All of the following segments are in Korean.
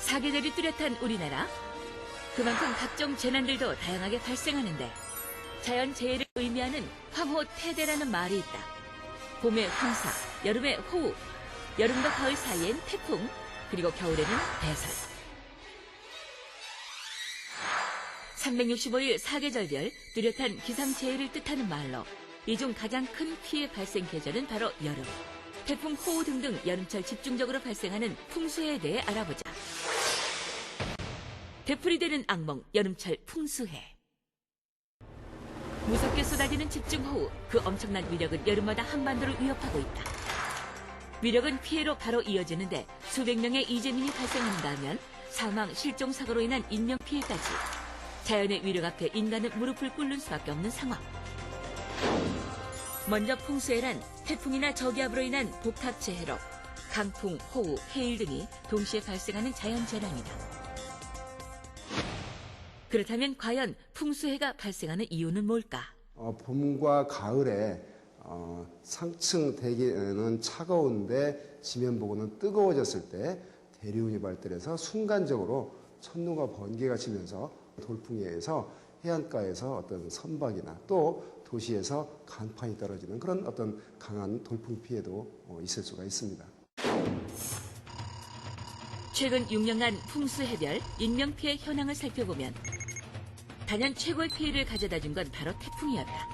사계절이 뚜렷한 우리나라. 그만큼 각종 재난들도 다양하게 발생하는데 자연재해를 의미하는 황호태대라는 말이 있다. 봄에 황사, 여름에 호우, 여름과 가을 사이엔 태풍, 그리고 겨울에는 대설. 365일 사계절별 뚜렷한 기상재해를 뜻하는 말로 이 중 가장 큰 피해 발생 계절은 바로 여름. 태풍, 호우 등등 여름철 집중적으로 발생하는 풍수해에 대해 알아보자. 되풀이되는 악몽, 여름철 풍수해. 무섭게 쏟아지는 집중호우, 그 엄청난 위력은 여름마다 한반도를 위협하고 있다. 위력은 피해로 바로 이어지는데 수백 명의 이재민이 발생한다 하면 사망, 실종, 사고로 인한 인명피해까지. 자연의 위력 앞에 인간은 무릎을 꿇는 수밖에 없는 상황. 먼저 풍수해란 태풍이나 저기압으로 인한 복합재해로 강풍, 호우, 해일 등이 동시에 발생하는 자연재난이다. 그렇다면 과연 풍수해가 발생하는 이유는 뭘까? 봄과 가을에 상층 대기는 차가운데 지면 부근은 뜨거워졌을 때 대류운이 발달해서 순간적으로 천둥과 번개가 치면서 돌풍에 의해서 해안가에서 어떤 선박이나 또 도시에서 간판이 떨어지는 그런 어떤 강한 돌풍 피해도 있을 수가 있습니다. 최근 6년간 풍수해별 인명피해 현황을 살펴보면 단연 최고의 피해를 가져다 준 건 바로 태풍이었다.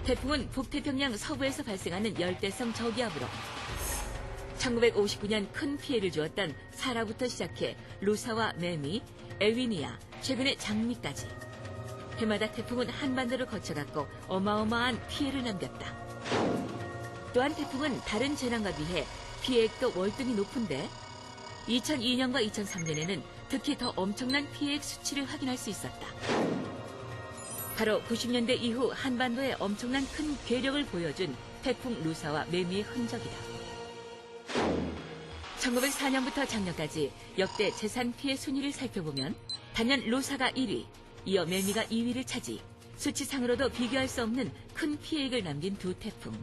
태풍은 북태평양 서부에서 발생하는 열대성 저기압으로 1959년 큰 피해를 주었던 사라부터 시작해 루사와 매미, 에위니아, 최근의 장미까지 해마다 태풍은 한반도를 거쳐갔고 어마어마한 피해를 남겼다. 또한 태풍은 다른 재난과 비해 피해액도 월등히 높은데 2002년과 2003년에는 특히 더 엄청난 피해액 수치를 확인할 수 있었다. 바로 90년대 이후 한반도에 엄청난 큰 괴력을 보여준 태풍 루사와 매미의 흔적이다. 1904년부터 작년까지 역대 재산 피해 순위를 살펴보면 단연 루사가 1위, 이어 매미가 2위를 차지, 수치상으로도 비교할 수 없는 큰 피해액을 남긴 두 태풍.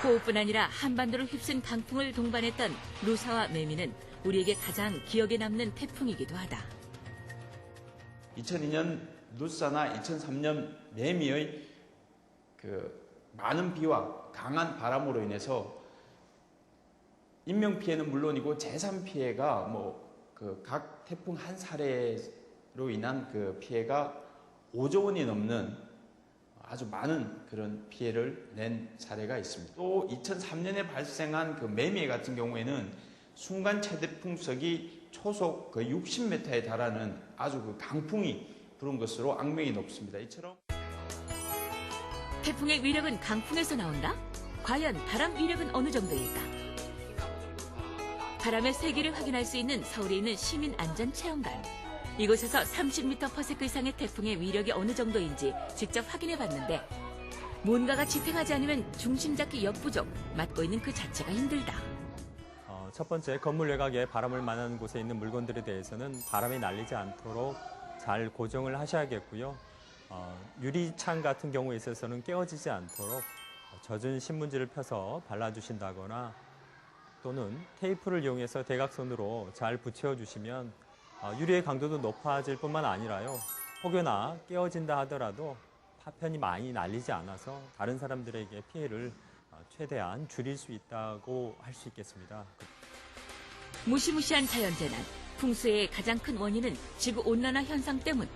호우뿐 아니라 한반도를 휩쓴 강풍을 동반했던 루사와 매미는 우리에게 가장 기억에 남는 태풍이기도 하다. 2002년 루사나 2003년 매미의 많은 비와 강한 바람으로 인해서 인명피해는 물론이고 재산피해가 각 태풍 한 사례로 인한 그 피해가 5조 원이 넘는 아주 많은 그런 피해를 낸 사례가 있습니다. 또 2003년에 발생한 그 매미 같은 경우에는 순간 최대 풍속이 초속 거의 60m에 달하는 아주 그 강풍이 불은 것으로 악명이 높습니다. 이처럼 태풍의 위력은 강풍에서 나온다? 과연 바람 위력은 어느 정도일까? 바람의 세기를 확인할 수 있는 서울에 있는 시민안전체험관. 이곳에서 30m/s 이상의 태풍의 위력이 어느 정도인지 직접 확인해봤는데 뭔가가 지탱하지 않으면 중심 잡기 역부족, 맡고 있는 그 자체가 힘들다. 첫 번째, 건물 외곽에 바람을 만나는 곳에 있는 물건들에 대해서는 바람이 날리지 않도록 잘 고정을 하셔야겠고요. 유리창 같은 경우에 있어서는 깨어지지 않도록 젖은 신문지를 펴서 발라주신다거나 또는 테이프를 이용해서 대각선으로 잘 붙여주시면 유리의 강도도 높아질 뿐만 아니라요. 혹여나 깨어진다 하더라도 파편이 많이 날리지 않아서 다른 사람들에게 피해를 최대한 줄일 수 있다고 할 수 있겠습니다. 무시무시한 자연재난, 풍수의 가장 큰 원인은 지구온난화 현상 때문.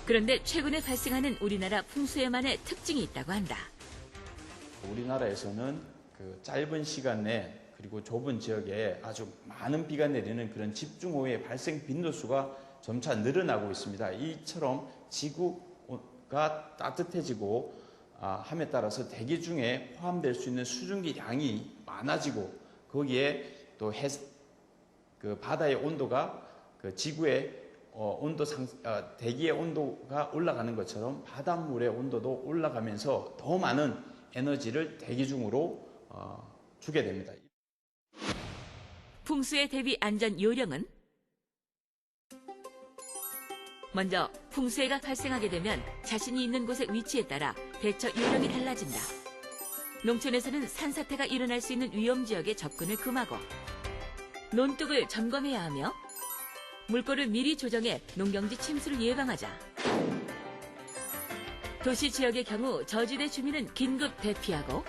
그런데 최근에 발생하는 우리나라 풍수해만의 특징이 있다고 한다. 우리나라에서는 그 짧은 시간 내 그리고 좁은 지역에 아주 많은 비가 내리는 그런 집중호우의 발생 빈도수가 점차 늘어나고 있습니다. 이처럼 지구가 따뜻해지고 함에 따라서 대기 중에 포함될 수 있는 수증기 양이 많아지고 거기에 또 그 바다의 온도가 그 지구의 대기의 온도가 올라가는 것처럼 바닷물의 온도도 올라가면서 더 많은 에너지를 대기 중으로 주게 됩니다. 풍수에 대비 안전 요령은? 먼저 풍수해가 발생하게 되면 자신이 있는 곳의 위치에 따라 대처 요령이 달라진다. 농촌에서는 산사태가 일어날 수 있는 위험 지역에 접근을 금하고 논둑을 점검해야 하며 물꼬를 미리 조정해 농경지 침수를 예방하자. 도시 지역의 경우 저지대 주민은 긴급 대피하고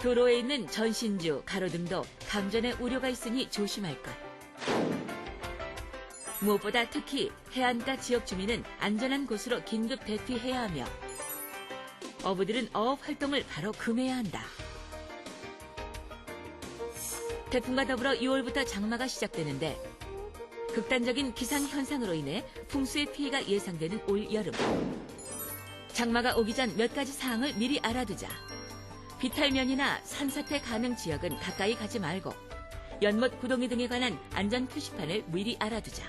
도로에 있는 전신주, 가로등도 감전의 우려가 있으니 조심할 것. 무엇보다 특히 해안가 지역 주민은 안전한 곳으로 긴급 대피해야 하며 어부들은 어업 활동을 바로 금해야 한다. 태풍과 더불어 6월부터 장마가 시작되는데 극단적인 기상현상으로 인해 풍수의 피해가 예상되는 올 여름. 장마가 오기 전 몇 가지 사항을 미리 알아두자. 비탈면이나 산사태 가능 지역은 가까이 가지 말고 연못, 구덩이 등에 관한 안전 표시판을 미리 알아두자.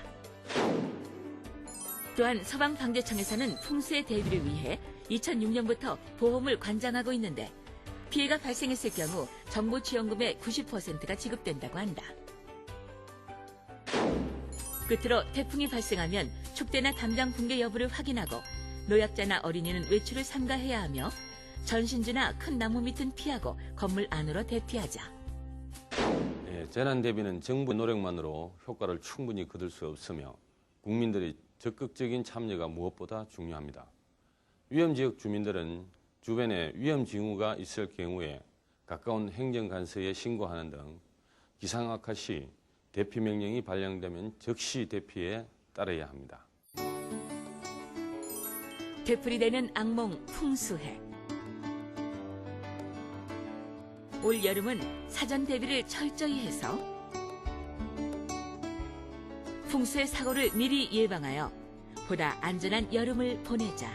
또한 서방방재청에서는 풍수의 대비를 위해 2006년부터 보험을 관장하고 있는데 피해가 발생했을 경우 정부지원금의 90%가 지급된다고 한다. 끝으로 태풍이 발생하면 축대나 담장 붕괴 여부를 확인하고 노약자나 어린이는 외출을 삼가해야 하며 전신주나 큰 나무 밑은 피하고 건물 안으로 대피하자. 재난 대비는 정부 노력만으로 효과를 충분히 거둘 수 없으며 국민들의 적극적인 참여가 무엇보다 중요합니다. 위험지역 주민들은 주변에 위험 징후가 있을 경우에 가까운 행정관서에 신고하는 등 기상 악화 시 대피 명령이 발령되면 즉시 대피에 따라야 합니다. 되풀이되는 악몽 풍수해. 올 여름은 사전 대비를 철저히 해서 풍수의 사고를 미리 예방하여 보다 안전한 여름을 보내자.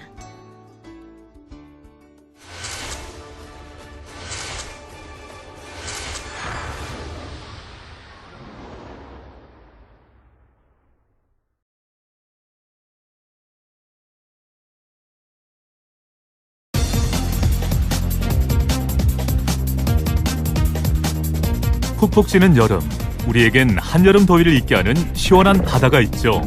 푹푹 찌는 여름, 우리에겐 한여름 더위를 잊게 하는 시원한 바다가 있죠.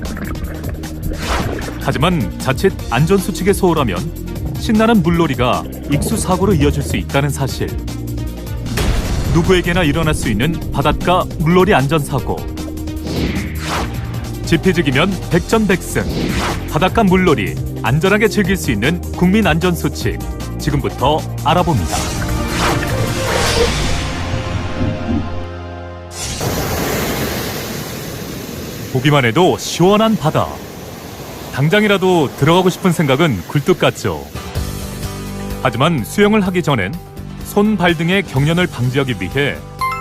하지만 자칫 안전수칙에 소홀하면 신나는 물놀이가 익수사고로 이어질 수 있다는 사실. 누구에게나 일어날 수 있는 바닷가 물놀이 안전사고. 지피지기면 백전백승. 바닷가 물놀이 안전하게 즐길 수 있는 국민안전수칙. 지금부터 알아봅니다. 보기만 해도 시원한 바다. 당장이라도 들어가고 싶은 생각은 굴뚝 같죠. 하지만 수영을 하기 전엔 손, 발 등의 경련을 방지하기 위해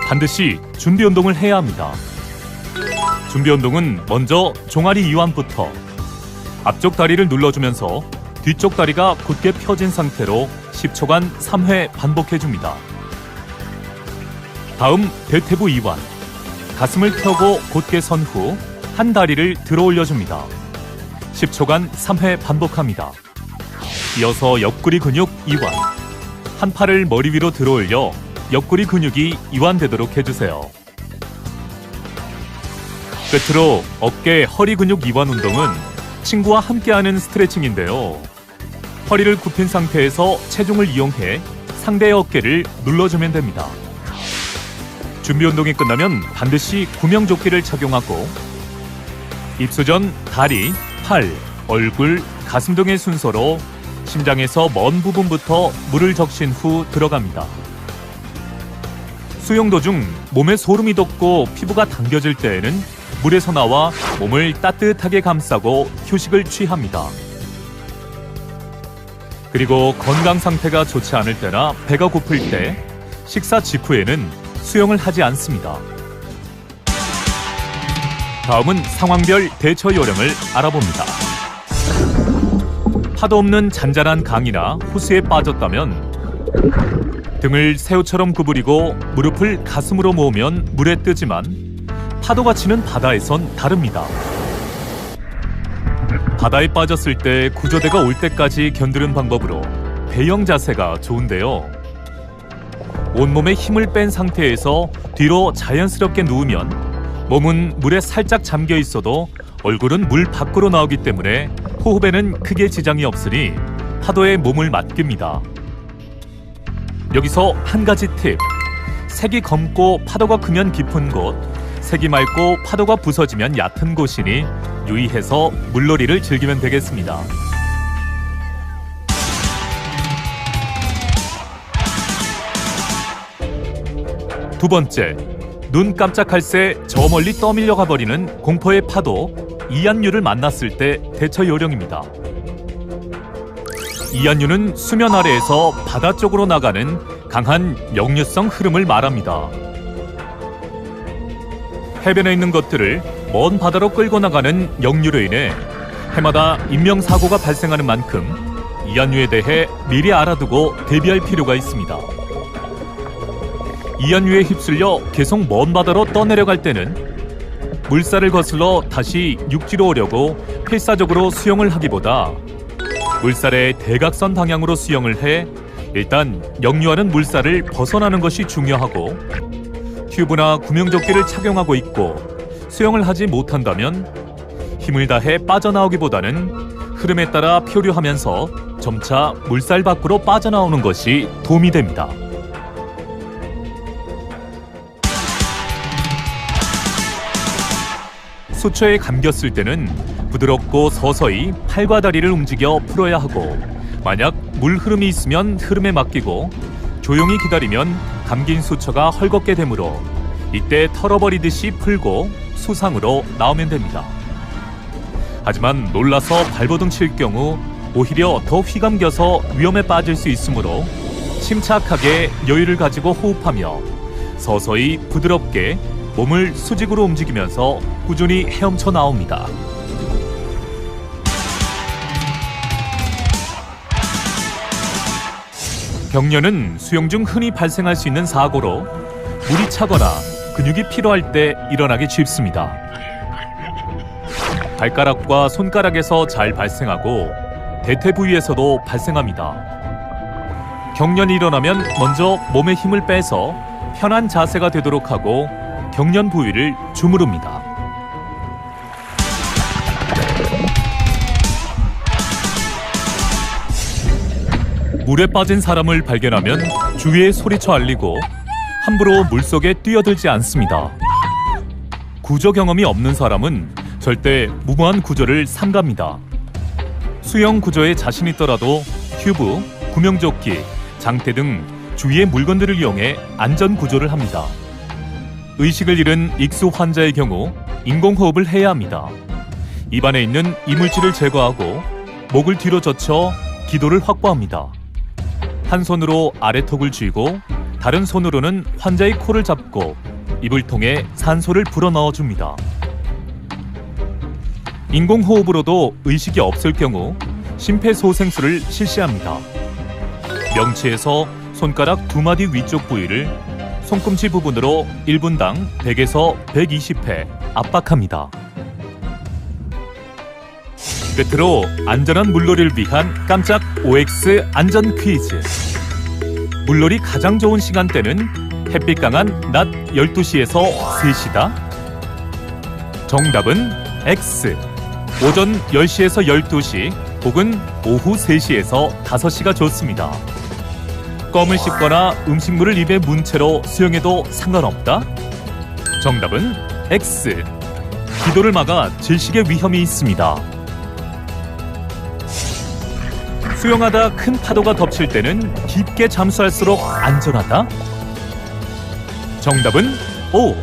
반드시 준비운동을 해야 합니다. 준비운동은 먼저 종아리 이완부터 앞쪽 다리를 눌러주면서 뒤쪽 다리가 곧게 펴진 상태로 10초간 3회 반복해줍니다. 다음 대퇴부 이완. 가슴을 펴고 곧게 선 후 한 다리를 들어 올려줍니다. 10초간 3회 반복합니다. 이어서 옆구리 근육 이완. 한 팔을 머리 위로 들어 올려 옆구리 근육이 이완되도록 해주세요. 끝으로 어깨, 허리 근육 이완 운동은 친구와 함께하는 스트레칭인데요. 허리를 굽힌 상태에서 체중을 이용해 상대의 어깨를 눌러주면 됩니다. 준비 운동이 끝나면 반드시 구명조끼를 착용하고 입수 전 다리, 팔, 얼굴, 가슴 등의 순서로 심장에서 먼 부분부터 물을 적신 후 들어갑니다. 수영 도중 몸에 소름이 돋고 피부가 당겨질 때에는 물에서 나와 몸을 따뜻하게 감싸고 휴식을 취합니다. 그리고 건강 상태가 좋지 않을 때나 배가 고플 때 식사 직후에는 수영을 하지 않습니다. 다음은 상황별 대처 요령을 알아봅니다. 파도 없는 잔잔한 강이나 호수에 빠졌다면 등을 새우처럼 구부리고 무릎을 가슴으로 모으면 물에 뜨지만 파도가 치는 바다에선 다릅니다. 바다에 빠졌을 때 구조대가 올 때까지 견디는 방법으로 배영 자세가 좋은데요. 온몸에 힘을 뺀 상태에서 뒤로 자연스럽게 누우면 몸은 물에 살짝 잠겨 있어도 얼굴은 물 밖으로 나오기 때문에 호흡에는 크게 지장이 없으니 파도에 몸을 맡깁니다. 여기서 한 가지 팁. 색이 검고 파도가 크면 깊은 곳, 색이 맑고 파도가 부서지면 얕은 곳이니 유의해서 물놀이를 즐기면 되겠습니다. 두 번째, 눈 깜짝할 새 저 멀리 떠밀려 가버리는 공포의 파도, 이안류를 만났을 때 대처 요령입니다. 이안류는 수면 아래에서 바다 쪽으로 나가는 강한 역류성 흐름을 말합니다. 해변에 있는 것들을 먼 바다로 끌고 나가는 역류로 인해 해마다 인명사고가 발생하는 만큼 이안류에 대해 미리 알아두고 대비할 필요가 있습니다. 이안류에 휩쓸려 계속 먼 바다로 떠내려갈 때는 물살을 거슬러 다시 육지로 오려고 필사적으로 수영을 하기보다 물살의 대각선 방향으로 수영을 해 일단 역류하는 물살을 벗어나는 것이 중요하고, 튜브나 구명조끼를 착용하고 있고 수영을 하지 못한다면 힘을 다해 빠져나오기보다는 흐름에 따라 표류하면서 점차 물살 밖으로 빠져나오는 것이 도움이 됩니다. 수초에 감겼을 때는 부드럽고 서서히 팔과 다리를 움직여 풀어야 하고, 만약 물 흐름이 있으면 흐름에 맡기고 조용히 기다리면 감긴 수초가 헐겁게 되므로 이때 털어버리듯이 풀고 수상으로 나오면 됩니다. 하지만 놀라서 발버둥 칠 경우 오히려 더 휘감겨서 위험에 빠질 수 있으므로 침착하게 여유를 가지고 호흡하며 서서히 부드럽게 몸을 수직으로 움직이면서 꾸준히 헤엄쳐 나옵니다. 경련은 수영 중 흔히 발생할 수 있는 사고로 물이 차거나 근육이 필요할 때 일어나기 쉽습니다. 발가락과 손가락에서 잘 발생하고 대퇴 부위에서도 발생합니다. 경련이 일어나면 먼저 몸에 힘을 빼서 편한 자세가 되도록 하고 경련 부위를 주무릅니다. 물에 빠진 사람을 발견하면 주위에 소리쳐 알리고 함부로 물속에 뛰어들지 않습니다. 구조 경험이 없는 사람은 절대 무모한 구조를 삼갑니다. 수영 구조에 자신 있더라도 튜브, 구명조끼, 장대 등 주위의 물건들을 이용해 안전 구조를 합니다. 의식을 잃은 익수 환자의 경우 인공호흡을 해야 합니다. 입안에 있는 이물질을 제거하고 목을 뒤로 젖혀 기도를 확보합니다. 한 손으로 아래턱을 쥐고 다른 손으로는 환자의 코를 잡고 입을 통해 산소를 불어넣어 줍니다. 인공호흡으로도 의식이 없을 경우 심폐소생술을 실시합니다. 명치에서 손가락 2마디 위쪽 부위를 손꿈치 부분으로 1분당 100에서 120회 압박합니다. 끝으로 안전한 물놀이를 위한 깜짝 OX 안전 퀴즈. 물놀이 가장 좋은 시간대는 햇빛 강한 낮 12시에서 3시다. 정답은 X. 오전 10시에서 12시 혹은 오후 3시에서 5시가 좋습니다. 껌을 씹거나 음식물을 입에 문 채로 수영해도 상관없다. 정답은 X. 기도를 막아 질식의 위험이 있습니다. 수영하다 큰 파도가 덮칠 때는 깊게 잠수할수록 안전하다. 정답은 O.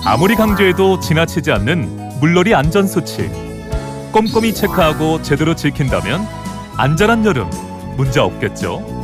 아무리 강조해도 지나치지 않는 물놀이 안전수칙. 꼼꼼히 체크하고 제대로 지킨다면 안전한 여름 문제 없겠죠.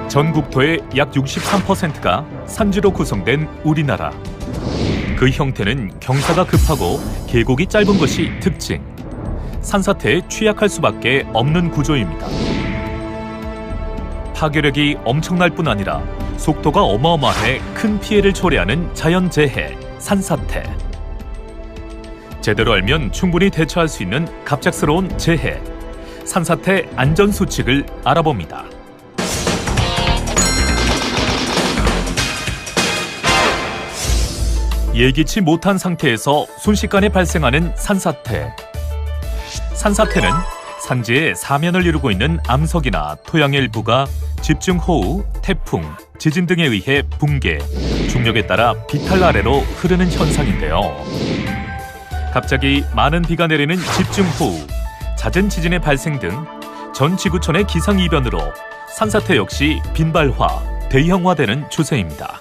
전 국토의 약 63%가 산지로 구성된 우리나라. 그 형태는 경사가 급하고 계곡이 짧은 것이 특징. 산사태에 취약할 수밖에 없는 구조입니다. 파괴력이 엄청날 뿐 아니라 속도가 어마어마해 큰 피해를 초래하는 자연재해, 산사태. 제대로 알면 충분히 대처할 수 있는 갑작스러운 재해, 산사태 안전 수칙을 알아봅니다. 예기치 못한 상태에서 순식간에 발생하는 산사태. 산사태는 산지의 사면을 이루고 있는 암석이나 토양의 일부가 집중호우, 태풍, 지진 등에 의해 붕괴, 중력에 따라 비탈 아래로 흐르는 현상인데요. 갑자기 많은 비가 내리는 집중호우, 잦은 지진의 발생 등 전 지구촌의 기상이변으로 산사태 역시 빈발화, 대형화되는 추세입니다.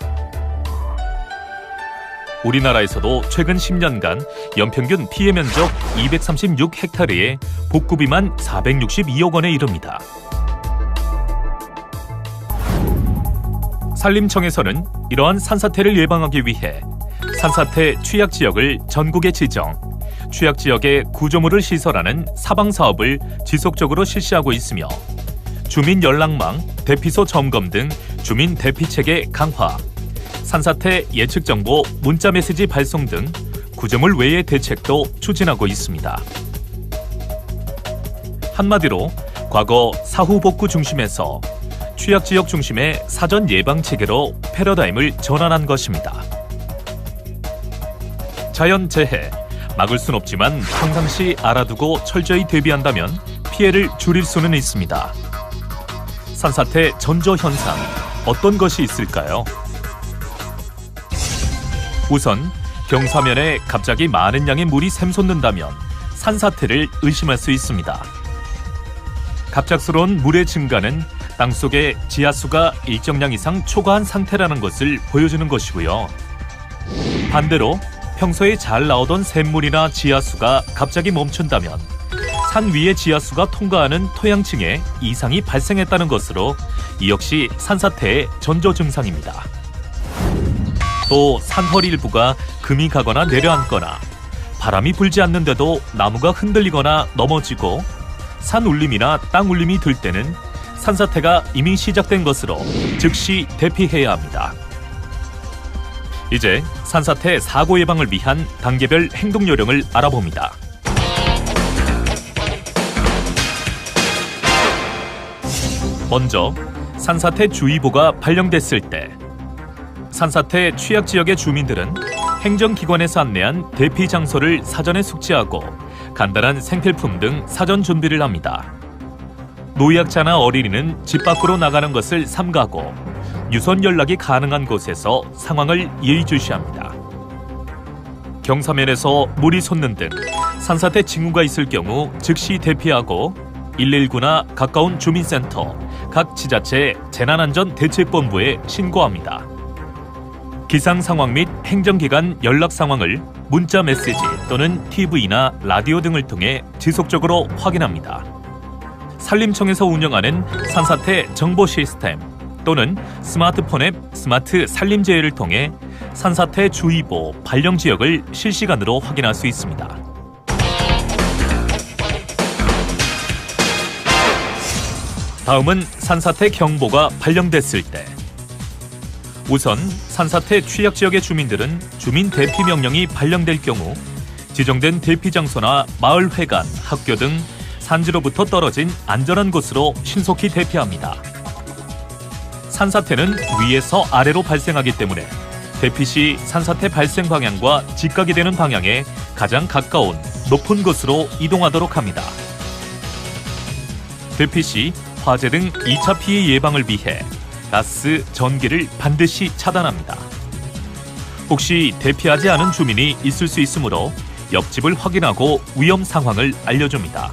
우리나라에서도 최근 10년간 연평균 피해 면적 236헥타르에 복구비만 462억 원에 이릅니다. 산림청에서는 이러한 산사태를 예방하기 위해 산사태 취약지역을 전국에 지정, 취약지역에 구조물을 시설하는 사방사업을 지속적으로 실시하고 있으며 주민 연락망, 대피소 점검 등 주민 대피체계 강화, 산사태 예측정보 문자메시지 발송 등 구조물 외의 대책도 추진하고 있습니다. 한마디로 과거 사후복구 중심에서 취약지역 중심의 사전 예방체계로 패러다임을 전환한 것입니다. 자연재해, 막을 순 없지만 평상시 알아두고 철저히 대비한다면 피해를 줄일 수는 있습니다. 산사태 전조현상, 어떤 것이 있을까요? 우선 경사면에 갑자기 많은 양의 물이 샘솟는다면 산사태를 의심할 수 있습니다. 갑작스러운 물의 증가는 땅속의 지하수가 일정량 이상 초과한 상태라는 것을 보여주는 것이고요. 반대로 평소에 잘 나오던 샘물이나 지하수가 갑자기 멈춘다면 산 위의 지하수가 통과하는 토양층에 이상이 발생했다는 것으로 이 역시 산사태의 전조 증상입니다. 또 산허리 일부가 금이 가거나 내려앉거나 바람이 불지 않는데도 나무가 흔들리거나 넘어지고 산 울림이나 땅 울림이 들 때는 산사태가 이미 시작된 것으로 즉시 대피해야 합니다. 이제 산사태 사고 예방을 위한 단계별 행동 요령을 알아봅니다. 먼저 산사태 주의보가 발령됐을 때 산사태 취약 지역의 주민들은 행정기관에서 안내한 대피 장소를 사전에 숙지하고 간단한 생필품 등 사전 준비를 합니다. 노약자나 어린이는 집 밖으로 나가는 것을 삼가고 유선 연락이 가능한 곳에서 상황을 예의주시합니다. 경사면에서 물이 솟는 등 산사태 징후가 있을 경우 즉시 대피하고 119나 가까운 주민센터, 각 지자체 재난안전대책본부에 신고합니다. 기상 상황 및 행정기관 연락 상황을 문자 메시지 또는 TV나 라디오 등을 통해 지속적으로 확인합니다. 산림청에서 운영하는 산사태 정보 시스템 또는 스마트폰 앱 스마트 산림제해를 통해 산사태 주의보 발령 지역을 실시간으로 확인할 수 있습니다. 다음은 산사태 경보가 발령됐을 때. 우선 산사태 취약 지역의 주민들은 주민 대피 명령이 발령될 경우 지정된 대피 장소나 마을 회관, 학교 등 산지로부터 떨어진 안전한 곳으로 신속히 대피합니다. 산사태는 위에서 아래로 발생하기 때문에 대피 시 산사태 발생 방향과 직각이 되는 방향에 가장 가까운 높은 곳으로 이동하도록 합니다. 대피 시 화재 등 2차 피해 예방을 위해 가스, 전기를 반드시 차단합니다. 혹시 대피하지 않은 주민이 있을 수 있으므로 옆집을 확인하고 위험 상황을 알려줍니다.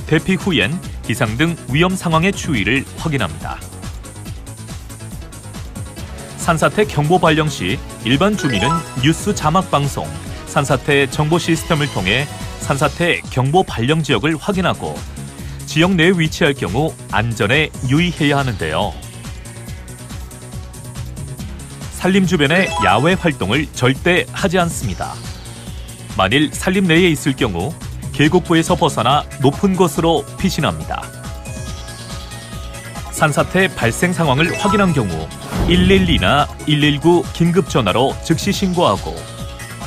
대피 후엔 기상 등 위험 상황의 추이를 확인합니다. 산사태 경보 발령 시 일반 주민은 뉴스 자막 방송, 산사태 정보 시스템을 통해 산사태 경보 발령 지역을 확인하고 지역 내에 위치할 경우 안전에 유의해야 하는데요. 산림 주변의 야외 활동을 절대 하지 않습니다. 만일 산림 내에 있을 경우 계곡부에서 벗어나 높은 곳으로 피신합니다. 산사태 발생 상황을 확인한 경우 112나 119 긴급 전화로 즉시 신고하고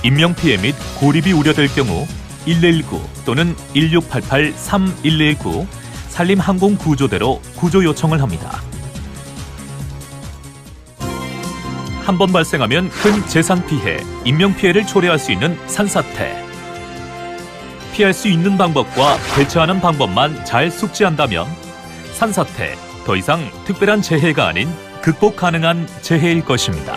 인명피해 및 고립이 우려될 경우 119 또는 1688-3119 산림항공구조대로 구조 요청을 합니다. 한 번 발생하면 큰 재산 피해, 인명 피해를 초래할 수 있는 산사태. 피할 수 있는 방법과 대처하는 방법만 잘 숙지한다면 산사태, 더 이상 특별한 재해가 아닌 극복 가능한 재해일 것입니다.